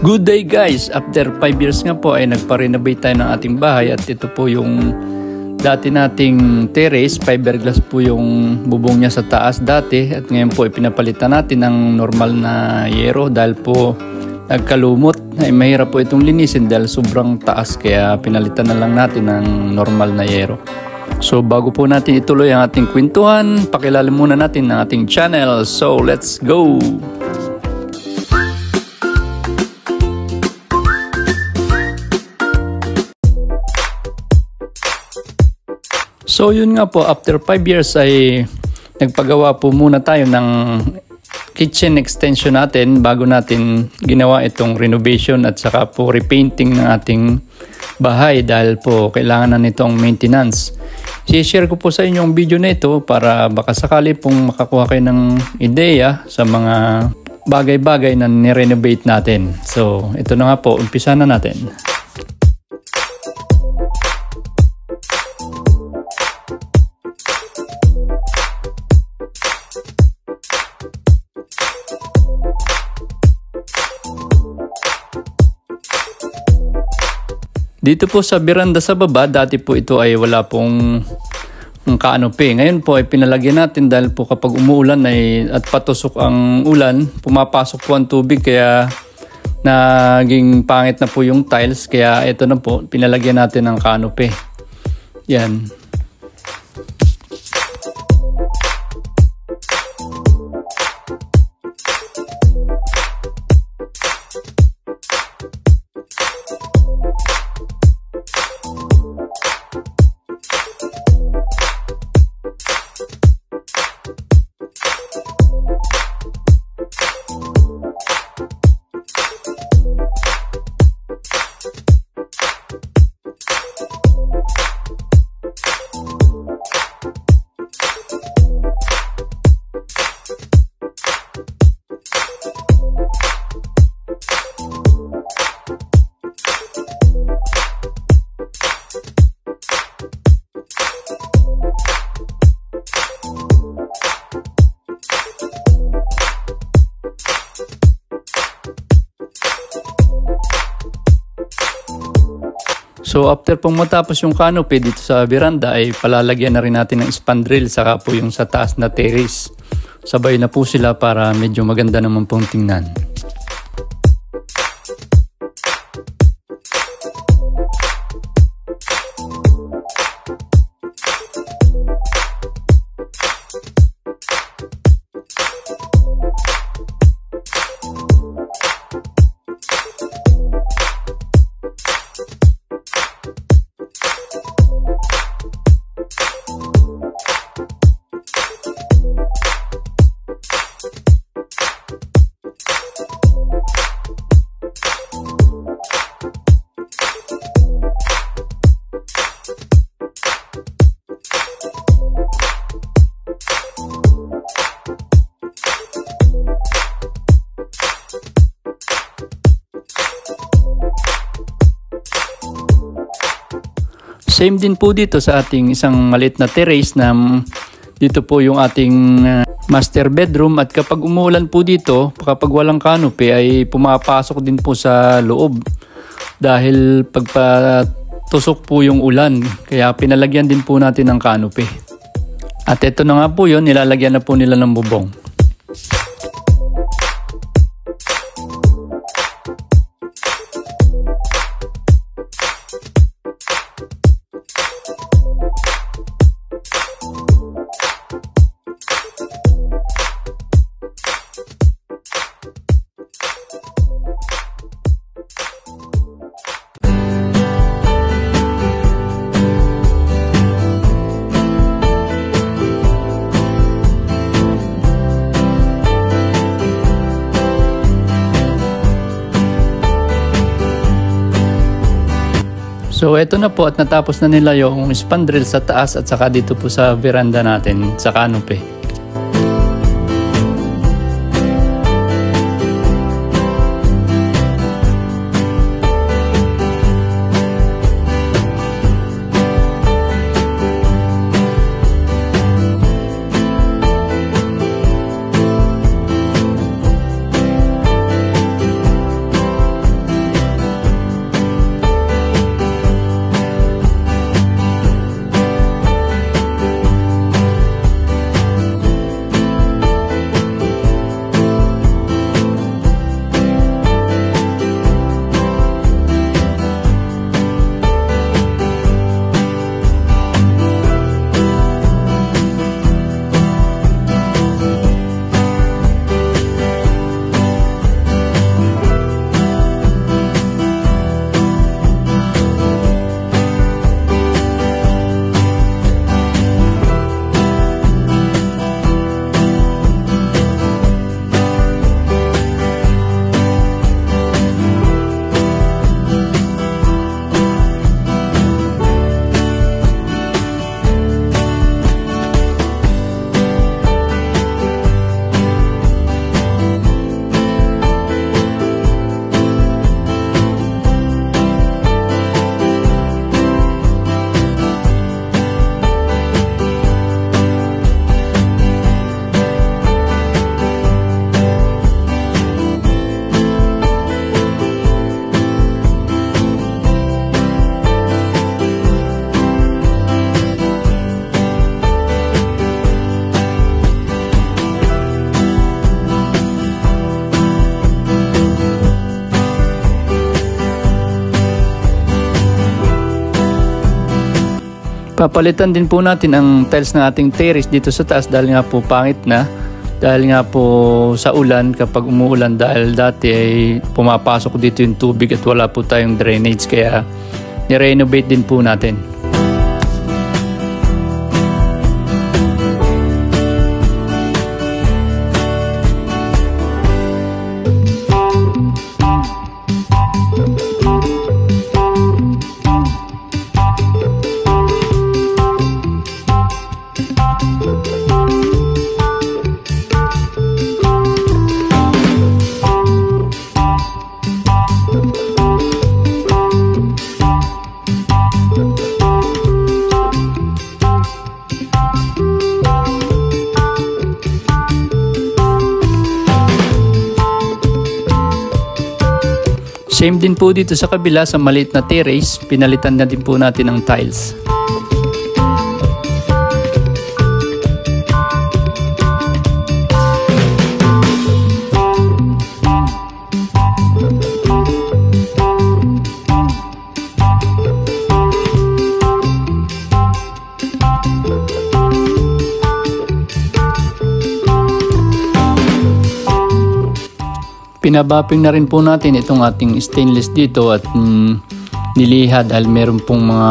Good day guys! After 5 years nga po ay nagpa-renovate tayo ng ating bahay at ito po yung dati nating terrace. Fiberglass po yung bubong niya sa taas dati at ngayon po ipinapalitan natin ng normal na yero dahil po nagkalumot. Ay mahirap po itong linisin dahil sobrang taas kaya pinalitan na lang natin ng normal na yero. So bago po natin ituloy ang ating kwentuhan, pakilala muna natin ang ating channel. So let's go! So yun nga po, after 5 years ay nagpagawa po muna tayo ng kitchen extension natin bago natin ginawa itong renovation at saka po repainting ng ating bahay dahil po kailangan na nitong maintenance. I-share ko po sa inyo ang video na ito para baka sakali pong makakuha kayo ng ideya sa mga bagay-bagay na ni-renovate natin. So ito na nga po, umpisa na natin. Dito po sa veranda sa baba, dati po ito ay wala pong canopy. Ngayon po ay pinalagyan natin dahil po kapag umuulan at patusok ang ulan, pumapasok po ang tubig kaya naging pangit na po yung tiles. Kaya ito na po, pinalagyan natin ng canopy. Yan. So after pong matapos yung canopy dito sa veranda ay palalagyan na rin natin ng spandrel saka po yung sa taas na terrace. Sabay na po sila para medyo maganda naman pong tingnan. Same din po dito sa ating isang maliit na terrace na dito po yung ating master bedroom at kapag umuulan po dito, kapag walang canopy ay pumapasok din po sa loob dahil pagpatusok po yung ulan kaya pinalagyan din po natin ng canopy. At ito na nga po yun, nilalagyan na po nila ng bubong. So eto na po at natapos na nila yung spandrel sa taas at saka dito po sa veranda natin sa canopy. Papalitan din po natin ang tiles ng ating terrace dito sa taas dahil nga po pangit na. Dahil nga po sa ulan, kapag umuulan, dahil dati ay pumapasok dito yung tubig at wala po tayong drainage, kaya ni-renovate din po natin. Same din po dito sa kabila sa maliit na terrace, pinalitan na din po natin ang tiles. Pinabapping na rin po natin itong ating stainless dito at niliha dahil meron pong mga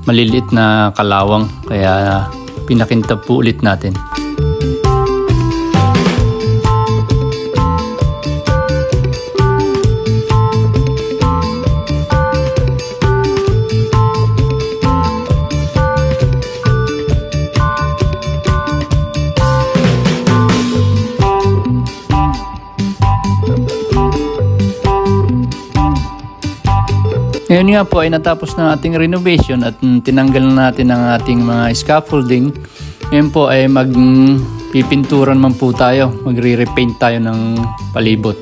maliliit na kalawang, kaya pinakintab po ulit natin. Ngayon nga po ay natapos na ating renovation at tinanggal na natin ang ating mga scaffolding. Ngayon po ay magpipinturan man po tayo, magre-repaint tayo ng palibot.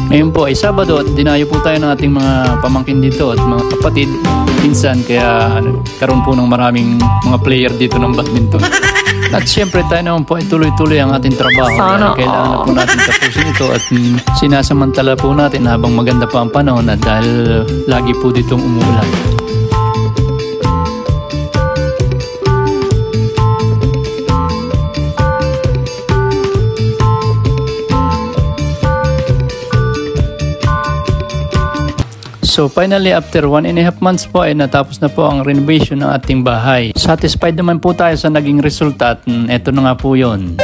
Ngayon po ay Sabado at dinayo po tayo ng ating mga pamangkin dito at mga kapatid, pinsan, kaya karoon po ng maraming mga player dito ng badminton. At syempre tayo naman po ay tuloy-tuloy ang ating trabaho. Kailangan na po natin tapusin ito at sinasamantala po natin habang maganda pa ang panahon at dahil lagi po ditong umuulan. So finally, after 1.5 months po ay natapos na po ang renovation ng ating bahay. Satisfied naman po tayo sa naging resulta at eto na nga po yun.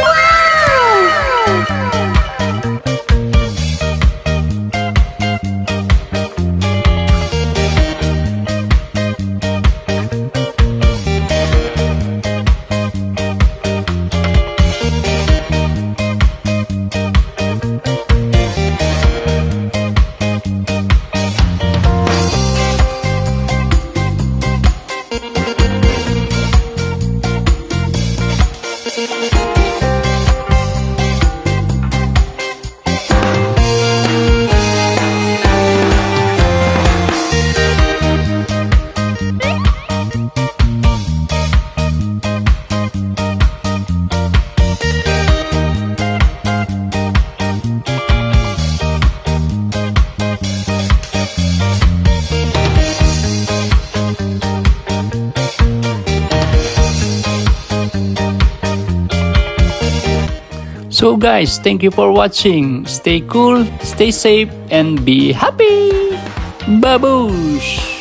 So guys, thank you for watching. Stay cool, stay safe, and be happy. Babush!